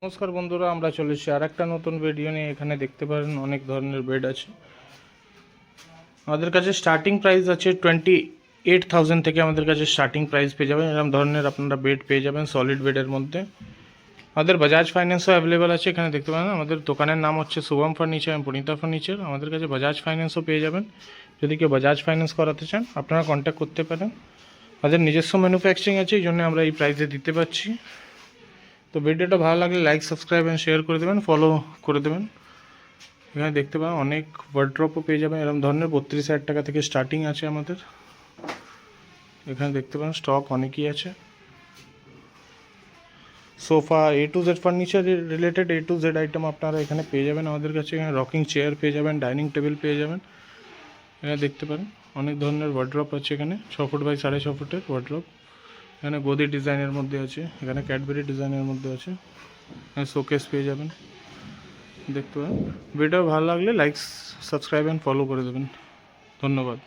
নমস্কার বন্ধুরা, আমরা চলে এসেছি আর একটা নতুন ভিডিও নিয়ে। এখানে দেখতে পারেন অনেক ধরনের বেড আছে। আমাদের কাছে স্টার্টিং প্রাইস আছে 28,000 থেকে আমাদের কাছে স্টার্টিং প্রাইস পেয়ে যাবেন। এরকম ধরনের আপনারা বেড পেয়ে যাবেন সলিড বেডের মধ্যে। আমাদের বাজাজ ফাইন্যান্সও অ্যাভেলেবেল আছে। এখানে দেখতে পারেন আমাদের দোকানের নাম হচ্ছে শুভম ফার্নিচার এবং পরিণীতা ফার্নিচার। আমাদের কাছে বাজাজ ফাইন্যান্সও পেয়ে যাবেন। যদি কেউ বাজাজ ফাইন্যান্স করাতে চান আপনারা কন্ট্যাক্ট করতে পারেন। আমাদের নিজস্ব ম্যানুফ্যাকচারিং আছে, এই জন্য আমরা এই প্রাইসে দিতে পারছি। তো ভিডিওটা ভালো লাগলে লাইক, সাবস্ক্রাইব এন্ড শেয়ার করে দেবেন, ফলো করে দেবেন। এখানে দেখতে পাবেন অনেক ওয়ার্ড্রপও পেয়ে যাবেন। এরকম ধরনের 32,000 টাকা থেকে স্টার্টিং আছে আমাদের। এখানে দেখতে পাবেন স্টক অনেকই আছে। Sofa A to Z furniture related A to Z item আপনারা এখানে পেয়ে যাবেন আমাদের কাছে। এখানে রকিং চেয়ার পেয়ে যাবেন, ডাইনিং টেবিল পেয়ে যাবেন। এখানে দেখতে পারেন অনেক ধরনের ওয়ার্ড্রপ আছে। এখানে 6 ফুট বাই 6.5 ফুটের ওয়ার্ড্রপ। এখানে গদি ডিজাইনের মধ্যে আছে, এখানে ক্যাডবেরি ডিজাইনের মধ্যে আছে। এখানে শোকেস পেয়ে যাবেন। দেখতে পাবেন। ভিডিও ভালো লাগলে লাইক, সাবস্ক্রাইব এন্ড ফলো করে দেবেন। ধন্যবাদ।